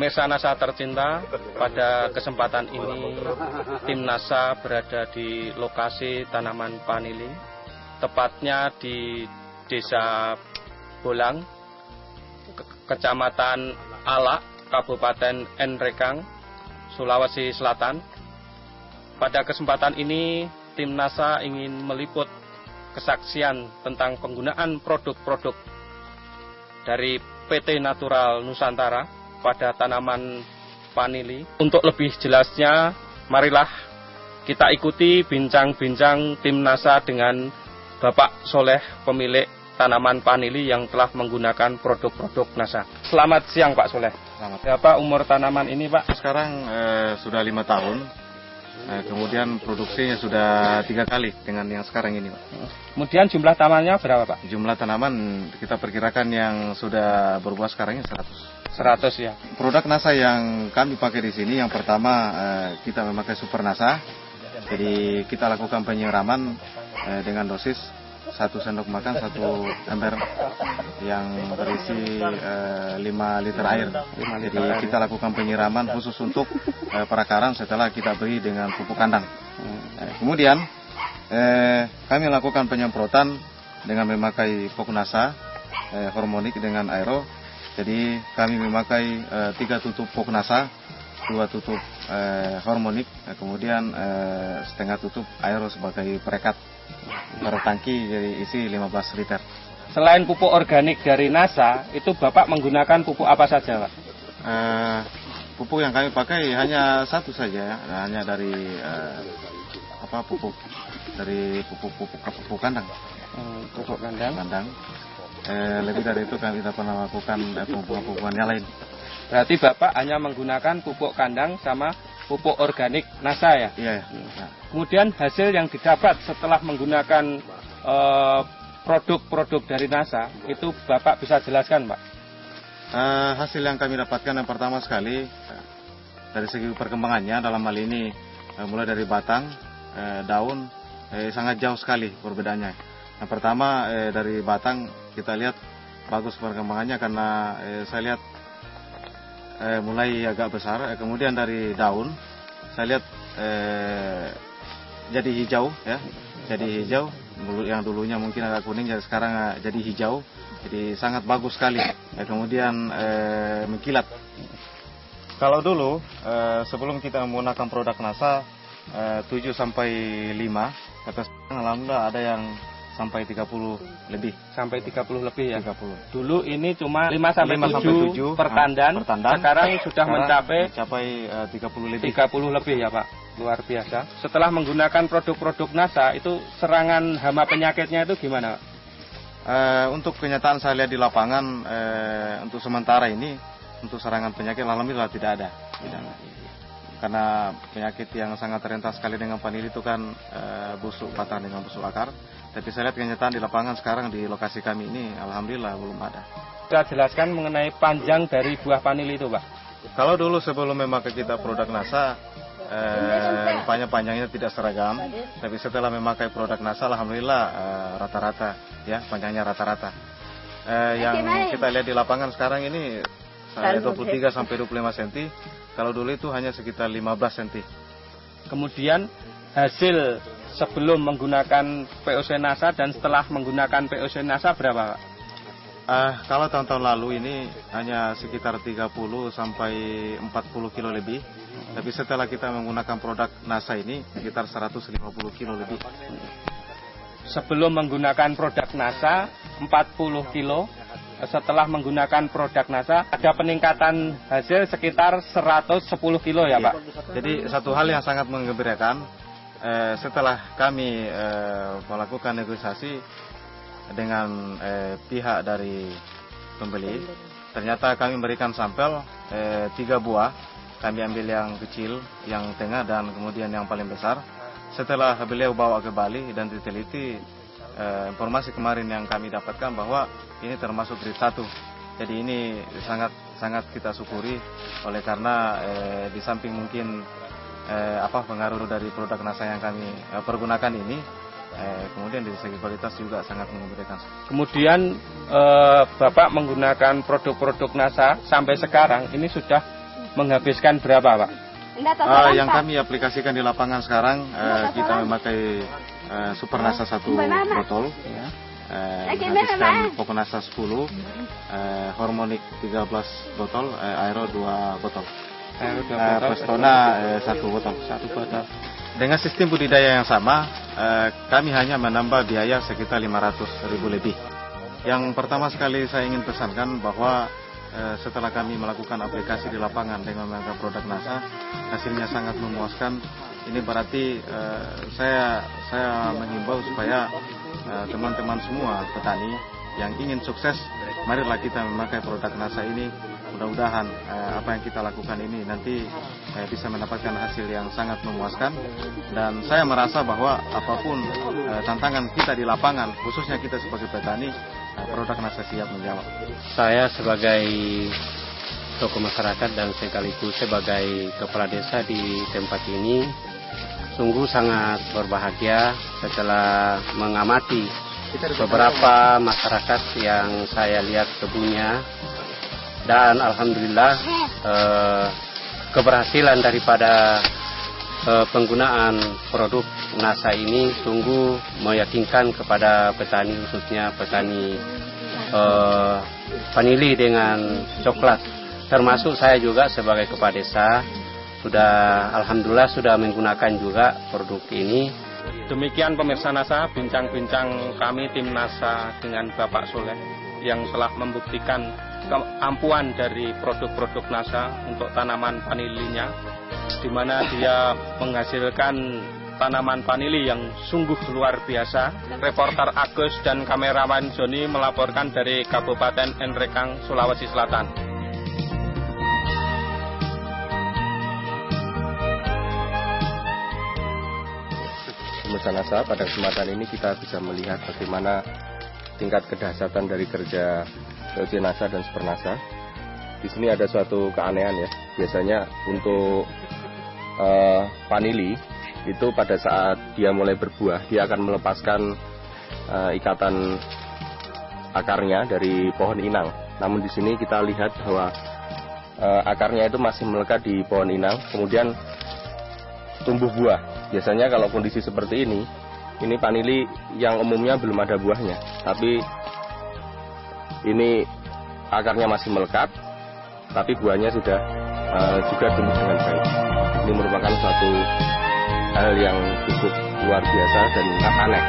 Pemirsa NASA tercinta, pada kesempatan ini tim NASA berada di lokasi tanaman vanili, tepatnya di Desa Bolang, Kecamatan Alak, Kabupaten Nrekang, Sulawesi Selatan. Pada kesempatan ini tim NASA ingin meliput kesaksian tentang penggunaan produk-produk dari PT Natural Nusantara pada tanaman vanili. Untuk lebih jelasnya, marilah kita ikuti bincang-bincang tim NASA dengan Bapak Soleh, pemilik tanaman vanili yang telah menggunakan produk-produk NASA. Selamat siang Pak Soleh. Selamat. Berapa umur tanaman ini Pak? Sekarang sudah 5 tahun. Kemudian produksinya sudah 3 kali dengan yang sekarang ini, Pak. Kemudian jumlah tanamannya berapa, Pak? Jumlah tanaman kita perkirakan yang sudah berbuah sekarang ini 100. 100 ya. Produk NASA yang kami pakai di sini, yang pertama kita memakai Super NASA. Jadi kita lakukan penyiraman dengan dosis 1 sendok makan 1 ember yang berisi 5 liter air. Jadi kita lakukan penyiraman khusus untuk perakaran setelah kita beri dengan pupuk kandang. Kemudian kami lakukan penyemprotan dengan memakai pupuk NASA hormonik dengan aero. Jadi kami memakai 3 tutup pupuk NASA, 2 tutup hormonik, kemudian setengah tutup aero sebagai perekat. Per tangki jadi isi 15 liter. Selain pupuk organik dari NASA, itu Bapak menggunakan pupuk apa saja, Pak? Pupuk yang kami pakai hanya satu saja, hanya dari pupuk kandang. Pupuk kandang. Lebih dari itu kami tidak pernah melakukan pupuk-pupukan yang lain. Berarti Bapak hanya menggunakan pupuk kandang sama pupuk organik NASA ya? Iya. Kemudian hasil yang didapat setelah menggunakan produk-produk dari NASA, itu Bapak bisa jelaskan, Pak? Hasil yang kami dapatkan yang pertama sekali, dari segi perkembangannya dalam hal ini, mulai dari batang, daun, sangat jauh sekali perbedaannya. Yang pertama dari batang kita lihat bagus perkembangannya karena saya lihat mulai agak besar. Kemudian dari daun saya lihat jadi hijau ya, yang dulunya mungkin agak kuning, jadi sekarang jadi hijau, jadi sangat bagus sekali. Kemudian mengkilat. Kalau dulu sebelum kita menggunakan produk NASA 7 sampai 5, kata alhamdulillah ada yang sampai 30 lebih. Sampai 30 lebih ya? 30. Dulu ini cuma 5 sampai 7 per tandan. Sekarang sudah mencapai 30 lebih. 30 lebih ya Pak? Luar biasa. Setelah menggunakan produk-produk NASA, itu serangan hama penyakitnya itu gimana Pak? Untuk kenyataan saya lihat di lapangan, untuk sementara ini, untuk serangan penyakit alhamdulillah tidak ada. Karena penyakit yang sangat rentan sekali dengan vanili itu kan busuk batang dengan busuk akar. Tapi saya lihat kenyataan di lapangan sekarang di lokasi kami ini alhamdulillah belum ada. Bisa jelaskan mengenai panjang dari buah vanili itu Pak? Kalau dulu sebelum memakai kita produk NASA, panjangnya tidak seragam. Tapi setelah memakai produk NASA alhamdulillah rata-rata ya, panjangnya rata-rata. Yang kita lihat di lapangan sekarang ini 23 sampai 25 cm. Kalau dulu itu hanya sekitar 15 cm. Kemudian hasil sebelum menggunakan POC NASA dan setelah menggunakan POC NASA berapa Pak? Kalau tahun-tahun lalu ini hanya sekitar 30 sampai 40 kilo lebih. Tapi setelah kita menggunakan produk NASA ini sekitar 150 kilo lebih. Sebelum menggunakan produk NASA 40 kilo. Setelah menggunakan produk NASA ada peningkatan hasil sekitar 110 kilo ya Pak? Jadi satu hal yang sangat menggembirakan, setelah kami melakukan negosiasi dengan pihak dari pembeli, ternyata kami memberikan sampel 3 buah. Kami ambil yang kecil, yang tengah, dan kemudian yang paling besar. Setelah beliau bawa ke Bali dan diteliti, informasi kemarin yang kami dapatkan bahwa ini termasuk grade 1. Jadi ini sangat kita syukuri, oleh karena di samping mungkin pengaruh dari produk NASA yang kami pergunakan ini, kemudian dari segi kualitas juga sangat mengembirakan. Kemudian Bapak menggunakan produk-produk NASA sampai sekarang ini sudah menghabiskan berapa, Pak? Yang kami aplikasikan di lapangan sekarang, kita memakai Super Nasa 1 botol, menghabiskan Pokonasa 10, Hormonik 13 botol, Aero 2 botol, Prestona 1 botol. Dengan sistem budidaya yang sama, kami hanya menambah biaya sekitar 500.000 lebih. Yang pertama sekali saya ingin pesankan bahwa setelah kami melakukan aplikasi di lapangan dengan menggunakan produk NASA, hasilnya sangat memuaskan. Ini berarti saya menghimbau supaya teman-teman semua petani yang ingin sukses, marilah kita memakai produk NASA ini. Mudah-mudahan apa yang kita lakukan ini nanti bisa mendapatkan hasil yang sangat memuaskan. Dan saya merasa bahwa apapun tantangan kita di lapangan, khususnya kita sebagai petani, produk NASA siap menjawab. Saya sebagai tokoh masyarakat dan sekaligus sebagai kepala desa di tempat ini sungguh sangat berbahagia setelah mengamati beberapa masyarakat yang saya lihat kebunnya. Dan alhamdulillah keberhasilan daripada penggunaan produk NASA ini sungguh meyakinkan kepada petani, khususnya petani vanili dengan coklat. Termasuk saya juga sebagai kepala desa alhamdulillah sudah menggunakan juga produk ini. Demikian pemirsa NASA, bincang-bincang kami tim NASA dengan Bapak Soleh yang telah membuktikan keampuhan dari produk-produk NASA untuk tanaman vanilinya, di mana dia menghasilkan tanaman vanili yang sungguh luar biasa. Reporter Agus dan kamerawan Joni melaporkan dari Kabupaten Nrekang, Sulawesi Selatan. Pemirsa NASA, pada kesempatan ini kita bisa melihat bagaimana tingkat kedahsyatan dari kerja POC NASA dan Super NASA. Di sini ada suatu keanehan ya. Biasanya untuk vanili itu pada saat dia mulai berbuah, dia akan melepaskan ikatan akarnya dari pohon inang. Namun di sini kita lihat bahwa akarnya itu masih melekat di pohon inang, kemudian tumbuh buah. Biasanya kalau kondisi seperti ini vanili yang umumnya belum ada buahnya, tapi ini akarnya masih melekat, tapi buahnya sudah juga tumbuh dengan baik. Ini merupakan suatu hal yang cukup luar biasa dan aneh.